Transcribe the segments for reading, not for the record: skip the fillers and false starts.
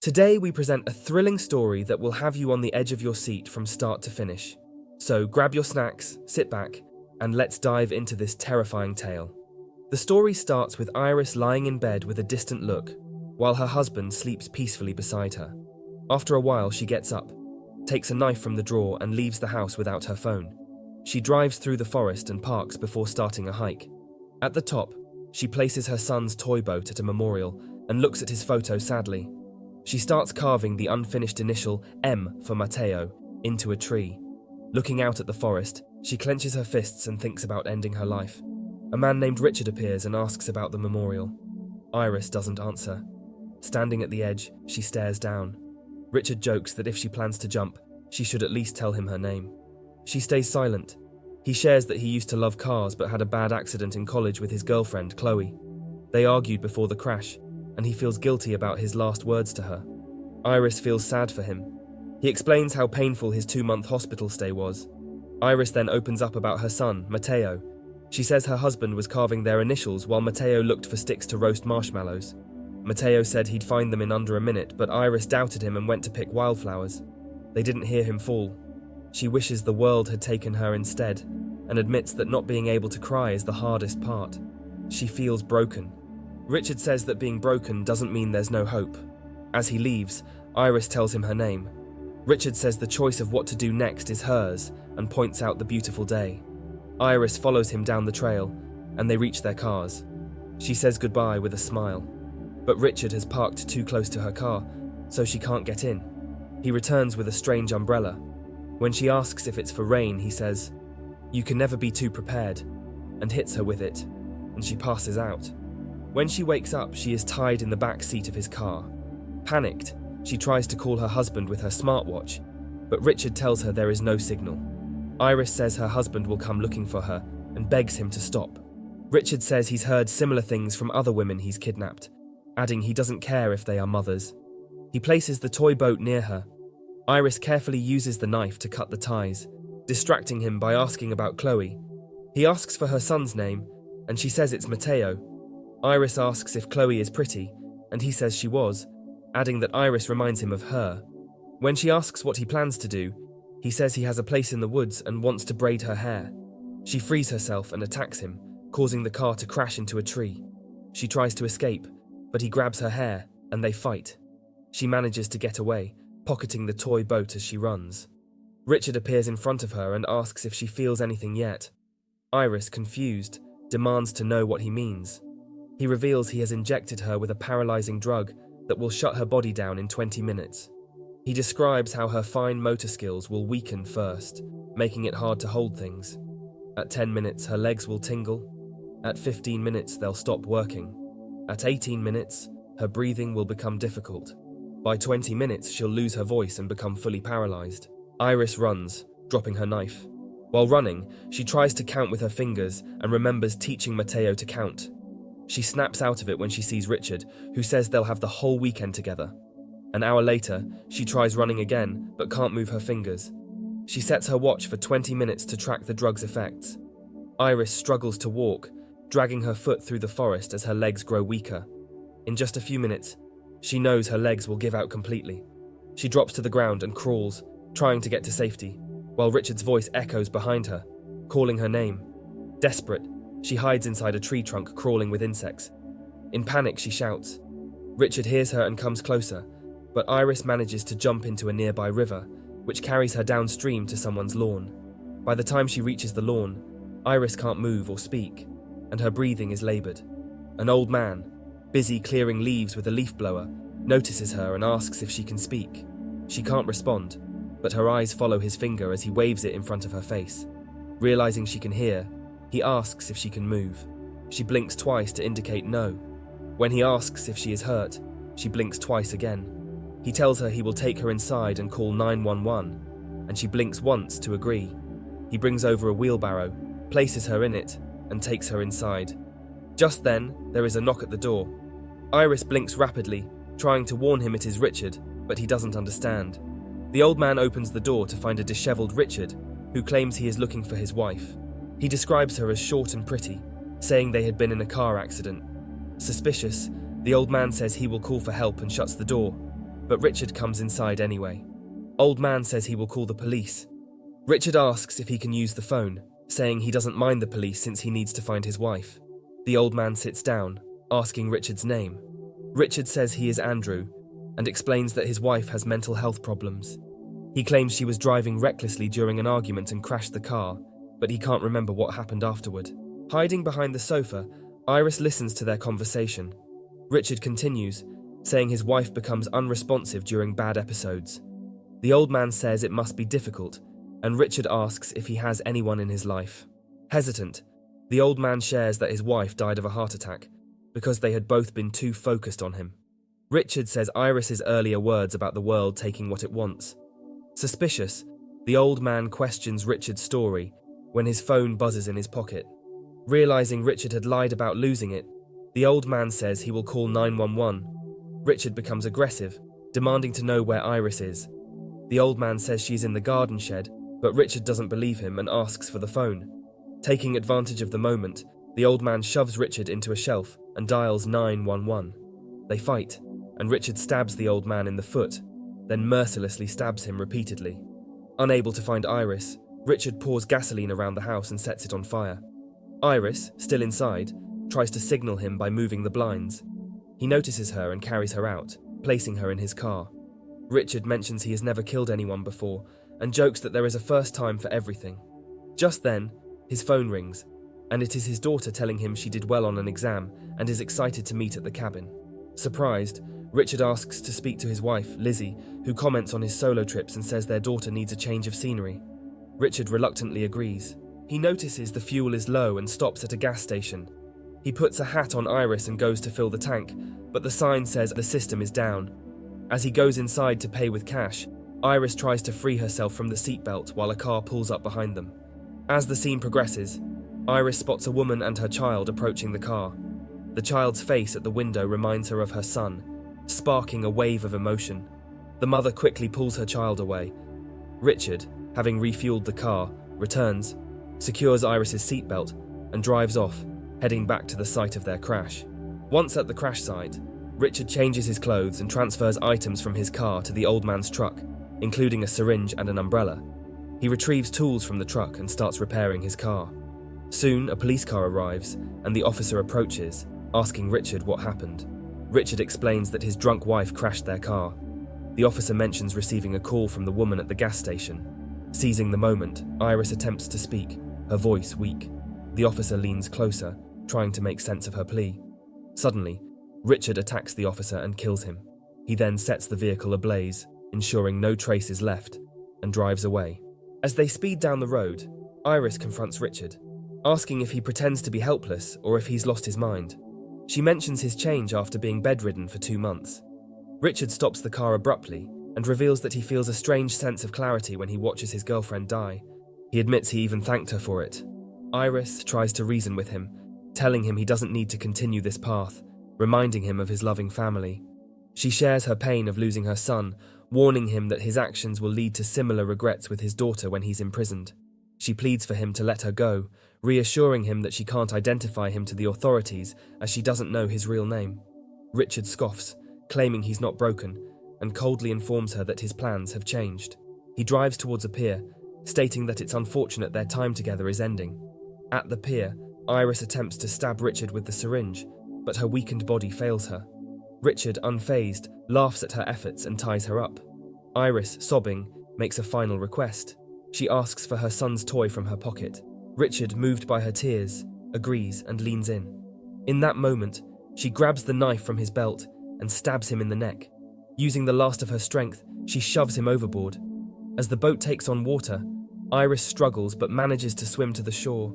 Today we present a thrilling story that will have you on the edge of your seat from start to finish. So grab your snacks, sit back, and let's dive into this terrifying tale. The story starts with Iris lying in bed with a distant look, while her husband sleeps peacefully beside her. After a while, she gets up, takes a knife from the drawer, and leaves the house without her phone. She drives through the forest and parks before starting a hike. At the top, she places her son's toy boat at a memorial and looks at his photo sadly. She starts carving the unfinished initial M for Matteo into a tree. Looking out at the forest, she clenches her fists and thinks about ending her life. A man named Richard appears and asks about the memorial. Iris doesn't answer. Standing at the edge, she stares down. Richard jokes that if she plans to jump, she should at least tell him her name. She stays silent. He shares that he used to love cars but had a bad accident in college with his girlfriend, Chloe. They argued before the crash, and he feels guilty about his last words to her. Iris feels sad for him. He explains how painful his 2-month hospital stay was. Iris then opens up about her son, Matteo. She says her husband was carving their initials while Matteo looked for sticks to roast marshmallows. Matteo said he'd find them in under a minute, but Iris doubted him and went to pick wildflowers. They didn't hear him fall. She wishes the world had taken her instead, and admits that not being able to cry is the hardest part. She feels broken. Richard says that being broken doesn't mean there's no hope. As he leaves, Iris tells him her name. Richard says the choice of what to do next is hers and points out the beautiful day. Iris follows him down the trail, and they reach their cars. She says goodbye with a smile, but Richard has parked too close to her car, so she can't get in. He returns with a strange umbrella. When she asks if it's for rain, he says, "You can never be too prepared," and hits her with it, and she passes out. When she wakes up, she is tied in the back seat of his car. Panicked, she tries to call her husband with her smartwatch, but Richard tells her there is no signal. Iris says her husband will come looking for her and begs him to stop. Richard says he's heard similar things from other women he's kidnapped, adding he doesn't care if they are mothers. He places the toy boat near her. Iris carefully uses the knife to cut the ties, distracting him by asking about Chloe. He asks for her son's name, and she says it's Matteo. Iris asks if Chloe is pretty, and he says she was, adding that Iris reminds him of her. When she asks what he plans to do, he says he has a place in the woods and wants to braid her hair. She frees herself and attacks him, causing the car to crash into a tree. She tries to escape, but he grabs her hair, and they fight. She manages to get away, pocketing the toy boat as she runs. Richard appears in front of her and asks if she feels anything yet. Iris, confused, demands to know what he means. He reveals he has injected her with a paralyzing drug that will shut her body down in 20 minutes. He describes how her fine motor skills will weaken first, making it hard to hold things. At 10 minutes, her legs will tingle. At 15 minutes, they'll stop working. At 18 minutes, her breathing will become difficult. By 20 minutes, she'll lose her voice and become fully paralyzed. Iris runs, dropping her knife. While running, she tries to count with her fingers and remembers teaching Matteo to count. She snaps out of it when she sees Richard, who says they'll have the whole weekend together. An hour later, she tries running again, but can't move her fingers. She sets her watch for 20 minutes to track the drug's effects. Iris struggles to walk, dragging her foot through the forest as her legs grow weaker. In just a few minutes, she knows her legs will give out completely. She drops to the ground and crawls, trying to get to safety, while Richard's voice echoes behind her, calling her name. Desperate, she hides inside a tree trunk crawling with insects. In panic, she shouts. Richard hears her and comes closer, but Iris manages to jump into a nearby river, which carries her downstream to someone's lawn. By the time she reaches the lawn, Iris can't move or speak, and her breathing is laboured. An old man, busy clearing leaves with a leaf blower, notices her and asks if she can speak. She can't respond, but her eyes follow his finger as he waves it in front of her face. Realising she can hear, he asks if she can move. She blinks twice to indicate no. When he asks if she is hurt, she blinks twice again. He tells her he will take her inside and call 911, and she blinks once to agree. He brings over a wheelbarrow, places her in it, and takes her inside. Just then, there is a knock at the door. Iris blinks rapidly, trying to warn him it is Richard, but he doesn't understand. The old man opens the door to find a disheveled Richard, who claims he is looking for his wife. He describes her as short and pretty, saying they had been in a car accident. Suspicious, the old man says he will call for help and shuts the door. but Richard comes inside anyway. Old man says he will call the police. Richard asks if he can use the phone, saying he doesn't mind the police since he needs to find his wife. The old man sits down, asking Richard's name. Richard says he is Andrew, and explains that his wife has mental health problems. He claims she was driving recklessly during an argument and crashed the car, but he can't remember what happened afterward. Hiding behind the sofa, Iris listens to their conversation. Richard continues, saying his wife becomes unresponsive during bad episodes. The old man says it must be difficult, and Richard asks if he has anyone in his life. Hesitant, the old man shares that his wife died of a heart attack because they had both been too focused on him. Richard says Iris's earlier words about the world taking what it wants. Suspicious, the old man questions Richard's story when his phone buzzes in his pocket. Realizing Richard had lied about losing it, the old man says he will call 911. Richard becomes aggressive, demanding to know where Iris is. The old man says she's in the garden shed, but Richard doesn't believe him and asks for the phone. Taking advantage of the moment, the old man shoves Richard into a shelf and dials 911. They fight, and Richard stabs the old man in the foot, then mercilessly stabs him repeatedly. Unable to find Iris, Richard pours gasoline around the house and sets it on fire. Iris, still inside, tries to signal him by moving the blinds. He notices her and carries her out, placing her in his car. Richard mentions he has never killed anyone before and jokes that there is a first time for everything. Just then, his phone rings, and it is his daughter telling him she did well on an exam and is excited to meet at the cabin. Surprised, Richard asks to speak to his wife, Lizzie, who comments on his solo trips and says their daughter needs a change of scenery. Richard reluctantly agrees. He notices the fuel is low and stops at a gas station. He puts a hat on Iris and goes to fill the tank, but the sign says the system is down. As he goes inside to pay with cash, Iris tries to free herself from the seatbelt while a car pulls up behind them. As the scene progresses, Iris spots a woman and her child approaching the car. The child's face at the window reminds her of her son, sparking a wave of emotion. The mother quickly pulls her child away. Richard, having refueled the car, returns, secures Iris's seatbelt, and drives off, heading back to the site of their crash. Once at the crash site, Richard changes his clothes and transfers items from his car to the old man's truck, including a syringe and an umbrella. He retrieves tools from the truck and starts repairing his car. Soon, a police car arrives, and the officer approaches, asking Richard what happened. Richard explains that his drunk wife crashed their car. The officer mentions receiving a call from the woman at the gas station. Seizing the moment, Iris attempts to speak, her voice weak. The officer leans closer, trying to make sense of her plea. Suddenly, Richard attacks the officer and kills him. He then sets the vehicle ablaze, ensuring no trace is left, and drives away. As they speed down the road, Iris confronts Richard, asking if he pretends to be helpless or if he's lost his mind. She mentions his change after being bedridden for 2 months. Richard stops the car abruptly and reveals that he feels a strange sense of clarity when he watches his girlfriend die. He admits he even thanked her for it. Iris tries to reason with him, telling him he doesn't need to continue this path, reminding him of his loving family. She shares her pain of losing her son, warning him that his actions will lead to similar regrets with his daughter when he's imprisoned. She pleads for him to let her go, reassuring him that she can't identify him to the authorities as she doesn't know his real name. Richard scoffs, claiming he's not broken, and coldly informs her that his plans have changed. He drives towards a pier, stating that it's unfortunate their time together is ending. At the pier, Iris attempts to stab Richard with the syringe, but her weakened body fails her. Richard, unfazed, laughs at her efforts and ties her up. Iris, sobbing, makes a final request. She asks for her son's toy from her pocket. Richard, moved by her tears, agrees and leans in. In that moment, she grabs the knife from his belt and stabs him in the neck. Using the last of her strength, she shoves him overboard. As the boat takes on water, Iris struggles but manages to swim to the shore.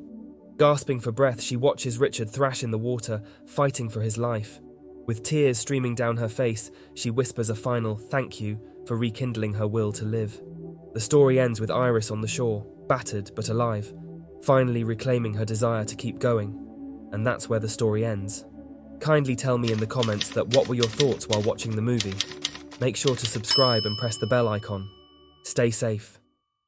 Gasping for breath, she watches Richard thrash in the water, fighting for his life. With tears streaming down her face, she whispers a final thank you for rekindling her will to live. The story ends with Iris on the shore, battered but alive, finally reclaiming her desire to keep going. And that's where the story ends. Kindly tell me in the comments what were your thoughts while watching the movie. Make sure to subscribe and press the bell icon. Stay safe.